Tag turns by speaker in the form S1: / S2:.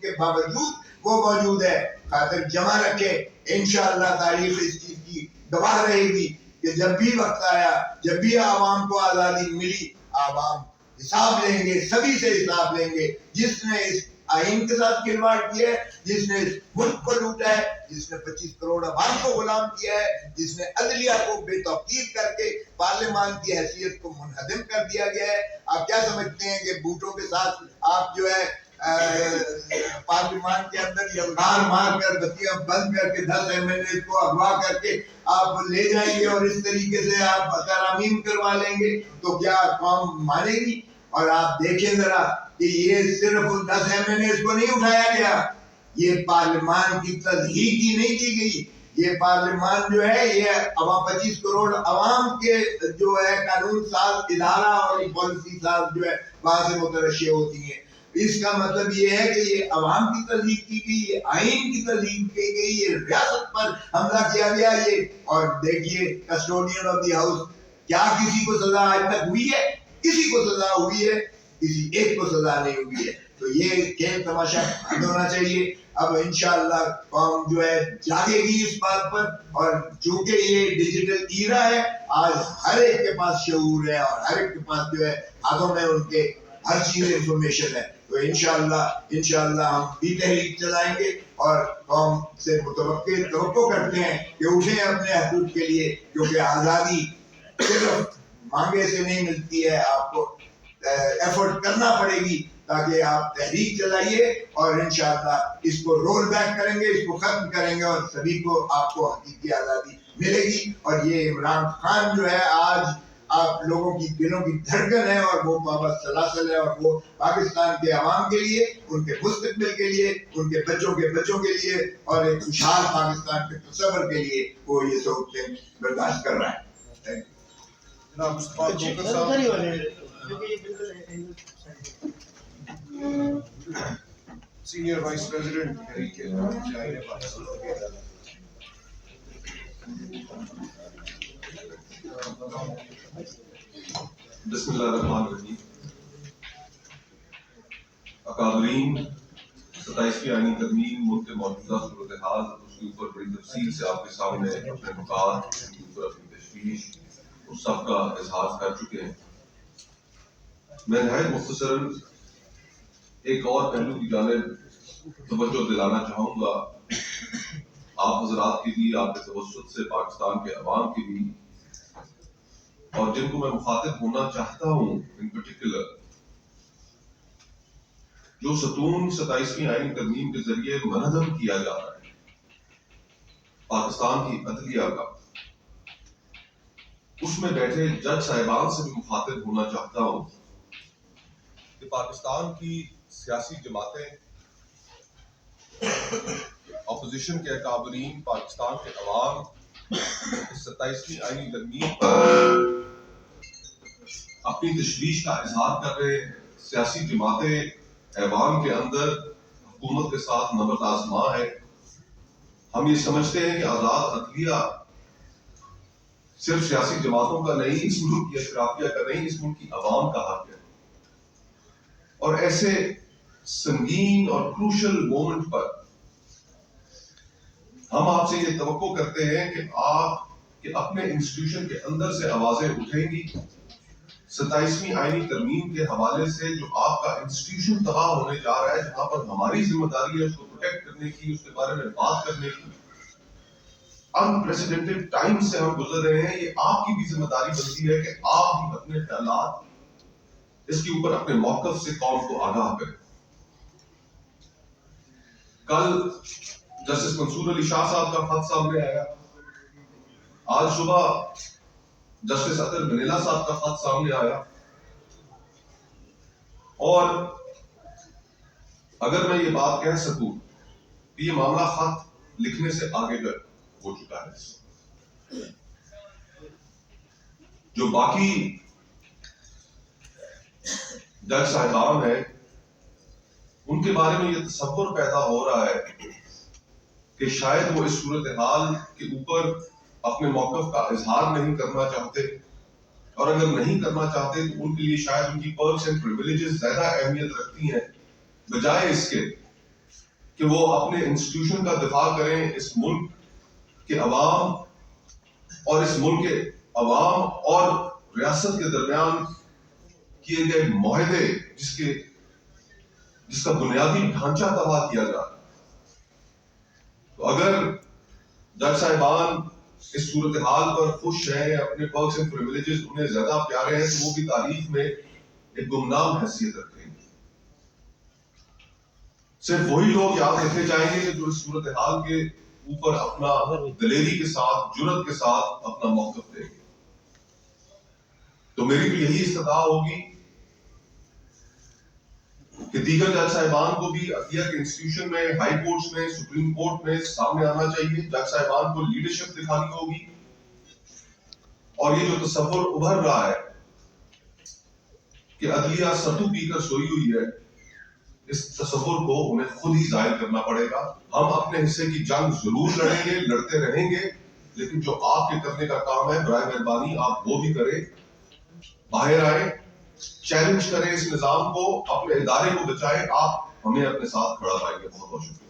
S1: کے باوجود وہ موجود ہے. خاطر جمع رکھے, انشاءاللہ تاریخ اس چیز کی گواہ رہے گی کہ جب بھی وقت آیا, جب بھی عوام کو آزادی ملی, عوام حساب لیں گے, سبھی سے حساب لیں گے. جس نے اس آئین کے ساتھ کھلواڑ کیا ہے, جس نے اس ملک کو لوٹا ہے, جس نے 25 کروڑ عوام کو غلام کیا ہے, جس نے عدلیہ کو بے توقیر کر کے پارلیمان کی حیثیت کو منہدم کر دیا گیا ہے. آپ کیا سمجھتے ہیں کہ بوٹوں کے ساتھ آپ جو ہے پارلیمان کے اندر یلغار مار کر بتیاں بند کر کے 10 MLA کو اغوا کر کے آپ لے جائیں گے اور اس طریقے سے آپ ترامیم کروا لیں گے تو کیا قوم مانے گی؟ اور آپ دیکھیں ذرا کہ یہ صرف 10 MLA کو نہیں اٹھایا گیا, یہ پارلیمان کی تصحیح کی نہیں کی گئی. یہ پارلیمان جو ہے یہ 25 کروڑ عوام کے جو ہے قانون ساز ادارہ اور پالیسی ساز جو ہے وہاں سے مترشح ہوتی ہیں. اس کا مطلب یہ ہے کہ یہ عوام کی تصدیق کی گئی, یہ آئین کی تصدیق کی گئی, یہ ریاست پر حملہ کیا گیا. یہ اور دیکھیے کسٹوڈین آف دی ہاؤس, کیا کسی کو سزا آج تک ہوئی ہے؟ کسی کو سزا ہوئی ہے؟ کسی ایک کو سزا نہیں ہوئی ہے. تو یہ کھیل تماشا بند ہونا چاہیے. اب انشاءاللہ قوم جو ہے جاگے گی اس بات پر, اور چونکہ یہ ڈیجیٹل ایرا ہے, آج ہر ایک کے پاس شعور ہے اور ہر ایک کے پاس جو ہے ہاتھوں میں ان کے ہر چیز انفارمیشن ہے. تو انشاءاللہ ہم بھی تحریک چلائیں گے اور قوم سے توقع کرتے ہیں کہ اٹھیں اپنے حقوق کے لیے, کیونکہ آزادی صرف مانگے سے نہیں ملتی ہے, آپ کو ایفرٹ کرنا پڑے گی تاکہ آپ تحریک چلائیے اور انشاءاللہ اس کو رول بیک کریں گے, اس کو ختم کریں گے اور سبھی کو آپ کو حقیقی آزادی ملے گی. اور یہ عمران خان جو ہے آج آپ لوگوں کی دلوں کی دھڑکن ہے اور وہ پابند سلاسل ہے, اور وہ پاکستان کے عوام کے لیے, ان کے مستقبل کے لیے, ان کے بچوں کے لیے اور ایک خوشحال پاکستان کے تصور کے لیے وہ یہ سوچیں برداشت کر رہا ہے.
S2: جناب مصطفیٰ جوکر صاحب, senior vice president Tehreek Insaf Pakistan.
S3: بسم اللہ الرحمن الرحیم. اکابرین 27ویں آئینی ترمیم ملک کے موجودہ صورتحال اس کے اوپر بڑی تفصیل سے آپ کے سامنے اپنے نکات, اس کے اوپر اپنی تشویش اور سب کا اظہار کر چکے ہیں. میں نہایت مختصراً ایک اور پہلو کی جانب توجہ دلانا چاہوں گا, آپ حضرات کی بھی, آپ کے توسط سے پاکستان کے عوام کی بھی, اور جن کو میں مخاطب ہونا چاہتا ہوں ان پرٹیکولر. جو ستون 27ویں آئین ترمیم کے ذریعے منہدم کیا جا رہا ہے پاکستان کی عدلیہ کا, اس میں بیٹھے جج صاحبان سے بھی مخاطب ہونا چاہتا ہوں کہ پاکستان کی سیاسی جماعتیں, اپوزیشن کے اکابرین, پاکستان کے عوام 27ویں آئینی ترمیم پر اپنی تشویش کا اظہار کر رہے ہیں. سیاسی جماعتیں ایوان کے اندر حکومت کے ساتھ نبرد آزما ہے. ہم یہ سمجھتے ہیں کہ آزاد عدلیہ صرف سیاسی جماعتوں کا نہیں, اس ملک کی اشرافیہ کا نہیں, اس ملک کی عوام کا حق ہے. اور ایسے سنگین اور کروشل مومنٹ پر ہم آپ سے یہ توقع کرتے ہیں کہ آپ کے اپنے انسٹیٹیوشن کے اندر سے آوازیں اٹھیں گی. 27ویں آئینی ترمیم کے حوالے سے جو آپ کا انسٹیٹیوشن تباہ ہونے جا رہا ہے, جہاں پر ہماری ذمہ داری ہے اس کو پروٹیکٹ کرنے کی, اس کے بارے میں بات کرنے کی. انپریسیڈنٹڈ ٹائم سے ہم گزر رہے ہیں, یہ آپ کی بھی ذمہ داری بنتی ہے کہ آپ بھی اپنے خیالات اس کے اوپر اپنے موقف سے قوم کو آگاہ کریں. کل جسٹس منصور علی شاہ صاحب کا خط سامنے آیا, آج صبح جسٹس اطہر منیلا صاحب کا خط سامنے آیا, اور اگر میں یہ بات کہہ سکوں کہ یہ معاملہ خط لکھنے سے آگے ہو چکا ہے. جو باقی جج صاحبان ہیں ان کے بارے میں یہ تصور پیدا ہو رہا ہے کہ شاید وہ اس صورتحال کے اوپر اپنے موقف کا اظہار نہیں کرنا چاہتے, اور اگر نہیں کرنا چاہتے تو ان کے لیے شاید ان کی پرکس اینڈ پریویلیجز زیادہ اہمیت رکھتی ہیں بجائے اس کے کہ وہ اپنے انسٹیٹیوشن کا دفاع کریں اس ملک کے عوام اور اس ملک کے عوام اور ریاست کے درمیان کیے گئے معاہدے جس کا بنیادی ڈھانچہ تباہ کیا جا رہا ہے۔ تو اگر جج صاحبان اس صورتحال پر خوش ہیں، اپنے پرکس اینڈ پریویلیجز انہیں زیادہ پیارے ہیں، تو وہ بھی تاریخ میں ایک گمنام حیثیت رکھیں گے۔ صرف وہی لوگ یاد رکھے جائیں گے جو اس صورتحال کے اوپر اپنا دلیری کے ساتھ، جرت کے ساتھ اپنا موقف دیں گے۔ تو میری تو یہی استدعا ہوگی کہ دیگر جج صاحبان کو بھی عدلیہ کے انسٹیٹیوشن میں، ہائی کورٹس میں، سپریم کورٹ میں سامنے آنا چاہیے۔ جج صاحبان کو لیڈرشپ دکھانی ہوگی، اور یہ جو تصور ابھر رہا ہے کہ عدلیہ ستو پی کر سوئی ہوئی ہے، اس تصور کو انہیں خود ہی ظاہر کرنا پڑے گا۔ ہم اپنے حصے کی جنگ ضرور لڑیں گے، لڑتے رہیں گے، لیکن جو آپ کے کرنے کا کام ہے برائے مہربانی آپ وہ بھی کریں۔ باہر آئیں، چیلنج کریں اس نظام کو، اپنے ادارے کو بچائیں، آپ ہمیں اپنے ساتھ کھڑا پائیں گے۔ بہت بہت شکریہ۔